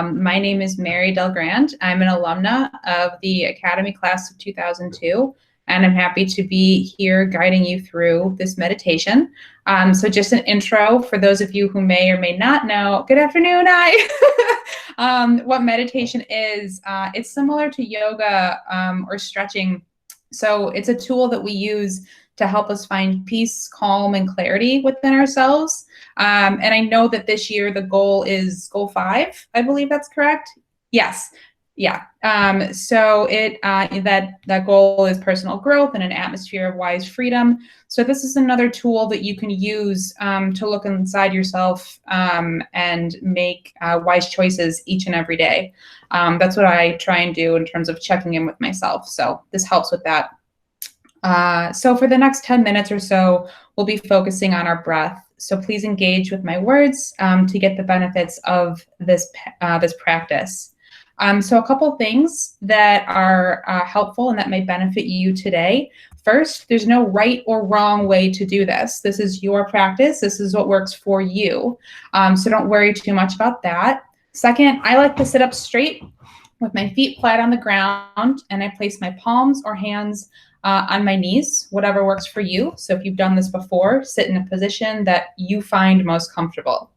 My name is Mary Del Grande. I'm an alumna of the Academy class of 2002, and I'm happy to be here guiding you through this meditation. So just an intro for those of you who may or may not know. Good afternoon, what meditation is. It's similar to yoga or stretching. So it's a tool that we use to help us find peace, calm, and clarity within ourselves. And I know that this year the goal is goal 5. I believe that's correct. Yes. Yeah. So that goal is personal growth and an atmosphere of wise freedom. So this is another tool that you can use to look inside yourself and make wise choices each and every day. That's what I try and do in terms of checking in with myself. So this helps with that. So for the next 10 minutes or so, we'll be focusing on our breath. So please engage with my words to get the benefits of this practice. So a couple things that are helpful and that may benefit you today. First, there's no right or wrong way to do this. This is your practice. This is what works for you. So don't worry too much about that. Second, I like to sit up straight with my feet flat on the ground, and I place my palms or hands on my knees, whatever works for you. So if you've done this before, sit in a position that you find most comfortable.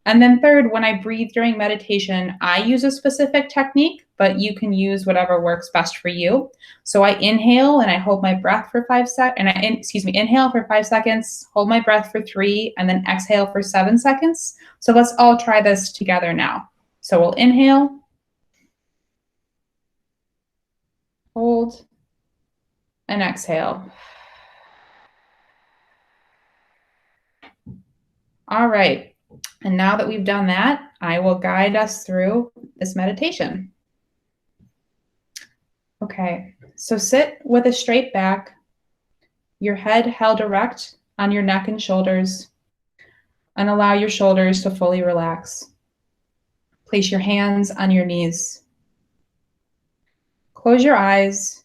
And then third, when I breathe during meditation, I use a specific technique, but you can use whatever works best for you. So I inhale and I hold my breath for 5 seconds, and inhale for 5 seconds, hold my breath for 3, and then exhale for 7 seconds. So let's all try this together now. So we'll inhale, hold, and exhale. All right. And now that we've done that, I will guide us through this meditation. Okay, so sit with a straight back, your head held erect on your neck and shoulders, and allow your shoulders to fully relax. Place your hands on your knees. Close your eyes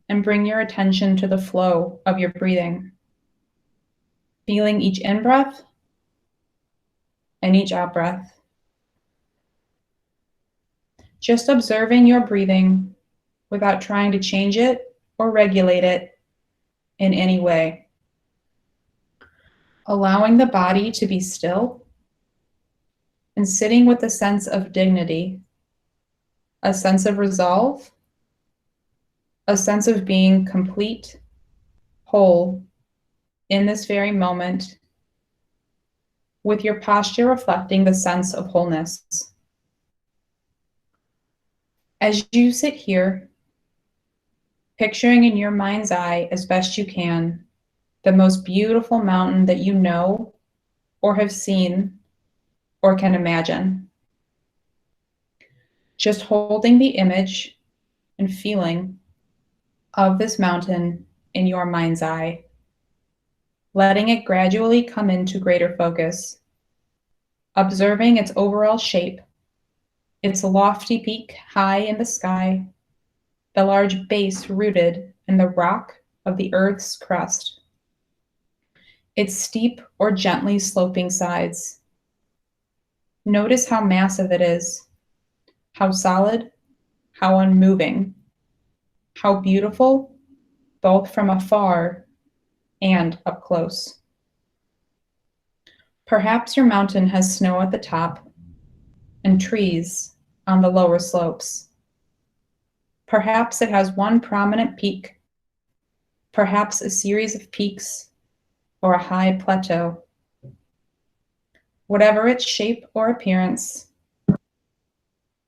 and bring your attention to the flow of your breathing, feeling each in-breath and each out-breath. Just observing your breathing without trying to change it or regulate it in any way. Allowing the body to be still and sitting with a sense of dignity, a sense of resolve, a sense of being complete, whole in this very moment, with your posture reflecting the sense of wholeness. As you sit here, picturing in your mind's eye as best you can the most beautiful mountain that you know or have seen or can imagine. Just holding the image and feeling of this mountain in your mind's eye, letting it gradually come into greater focus, observing its overall shape, its lofty peak high in the sky, the large base rooted in the rock of the Earth's crust, its steep or gently sloping sides. Notice how massive it is, how solid, how unmoving, how beautiful, both from afar and up close. Perhaps your mountain has snow at the top and trees on the lower slopes. Perhaps it has one prominent peak, perhaps a series of peaks or a high plateau. Whatever its shape or appearance,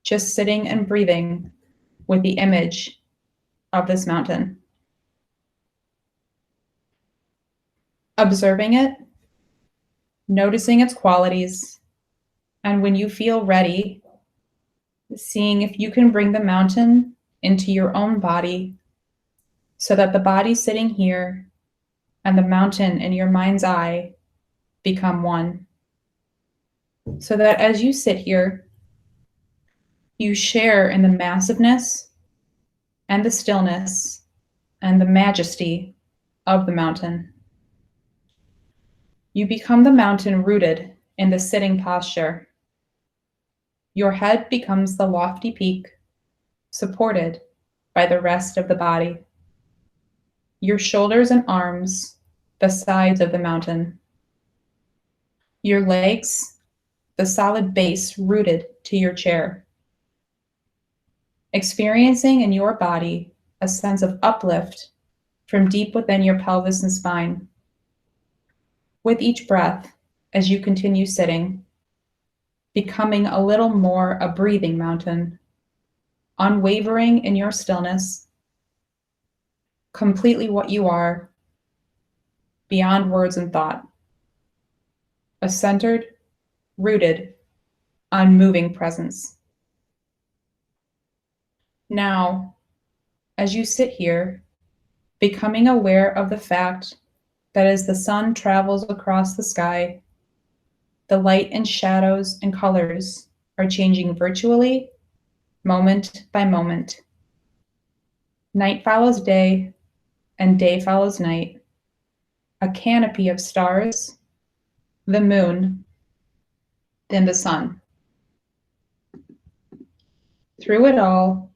just sitting and breathing with the image of this mountain. Observing it, noticing its qualities, and when you feel ready, seeing if you can bring the mountain into your own body so that the body sitting here and the mountain in your mind's eye become one. So that as you sit here, you share in the massiveness and the stillness and the majesty of the mountain. You become the mountain rooted in the sitting posture. Your head becomes the lofty peak, supported by the rest of the body. Your shoulders and arms, the sides of the mountain. Your legs, the solid base rooted to your chair. Experiencing in your body a sense of uplift from deep within your pelvis and spine. With each breath, as you continue sitting, becoming a little more a breathing mountain, unwavering in your stillness, completely what you are, beyond words and thought. A centered, rooted, unmoving presence. Now, as you sit here, becoming aware of the fact that as the sun travels across the sky, the light and shadows and colors are changing virtually, moment by moment. Night follows day, and day follows night. A canopy of stars, the moon, then the sun. Through it all,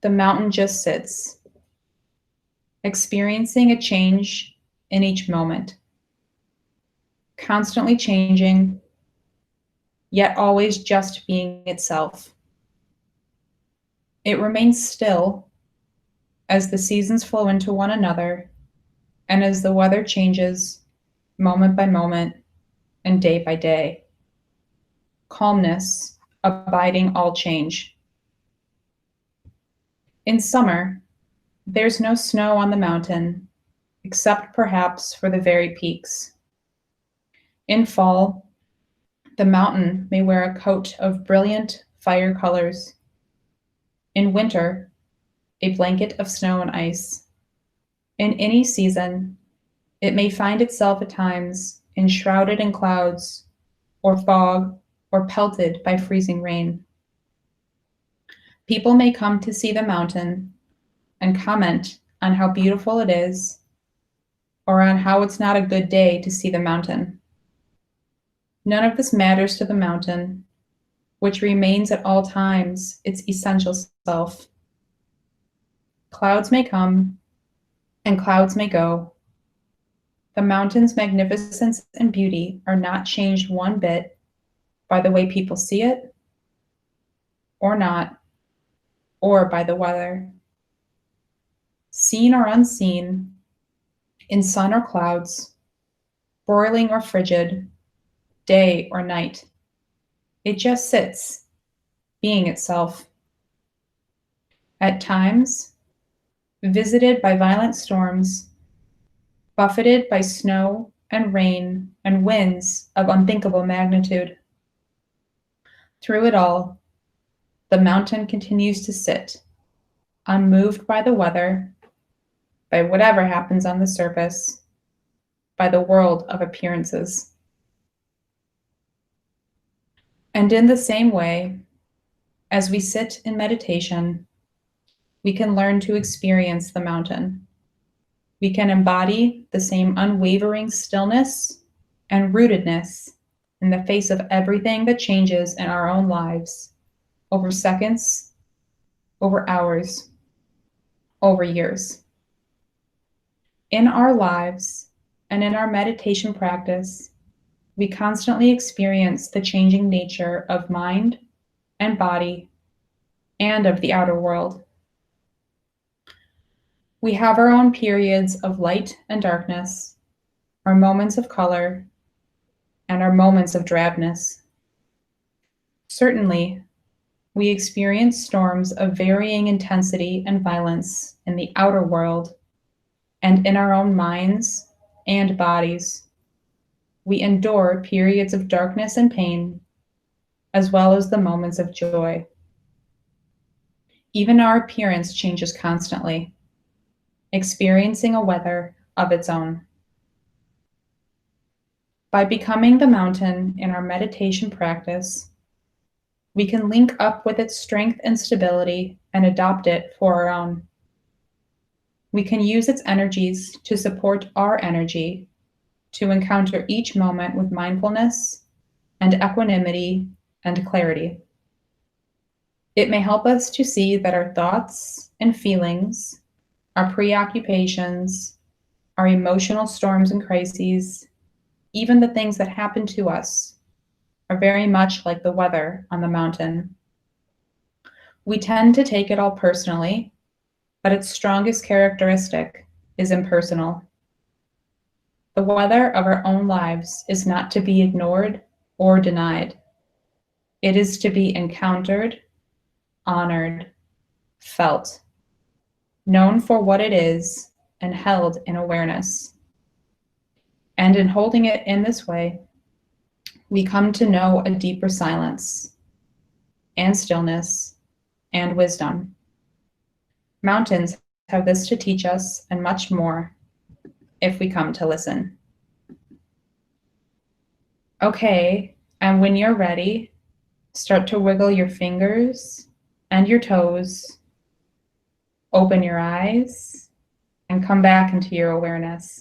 the mountain just sits, experiencing a change in each moment, constantly changing, yet always just being itself. It remains still as the seasons flow into one another and as the weather changes moment by moment and day by day. Calmness abiding all change. In summer, there's no snow on the mountain, except perhaps for the very peaks. In fall, the mountain may wear a coat of brilliant fire colors. In winter, a blanket of snow and ice. In any season, it may find itself at times enshrouded in clouds, or fog, or pelted by freezing rain. People may come to see the mountain and comment on how beautiful it is, or on how it's not a good day to see the mountain. None of this matters to the mountain, which remains at all times its essential self. Clouds may come, and clouds may go. The mountain's magnificence and beauty are not changed one bit by the way people see it, or not, or by the weather. Seen or unseen, in sun or clouds, broiling or frigid, day or night, it just sits, being itself. At times, visited by violent storms, buffeted by snow and rain and winds of unthinkable magnitude. Through it all, the mountain continues to sit, unmoved by the weather, by whatever happens on the surface, by the world of appearances. And in the same way, as we sit in meditation, we can learn to experience the mountain. We can embody the same unwavering stillness and rootedness in the face of everything that changes in our own lives, over seconds, over hours, over years. In our lives and in our meditation practice, we constantly experience the changing nature of mind and body and of the outer world. We have our own periods of light and darkness, our moments of color, and our moments of drabness. Certainly, we experience storms of varying intensity and violence in the outer world and in our own minds and bodies. We endure periods of darkness and pain, as well as the moments of joy. Even our appearance changes constantly, experiencing a weather of its own. By becoming the mountain in our meditation practice, we can link up with its strength and stability and adopt it for our own. We can use its energies to support our energy, to encounter each moment with mindfulness and equanimity and clarity. It may help us to see that our thoughts and feelings, our preoccupations, our emotional storms and crises, even the things that happen to us, are very much like the weather on the mountain. We tend to take it all personally, but its strongest characteristic is impersonal. The weather of our own lives is not to be ignored or denied. It is to be encountered, honored, felt, known for what it is, and held in awareness. And in holding it in this way, we come to know a deeper silence and stillness and wisdom. Mountains have this to teach us and much more if we come to listen. Okay, and when you're ready, start to wiggle your fingers and your toes, open your eyes, and come back into your awareness.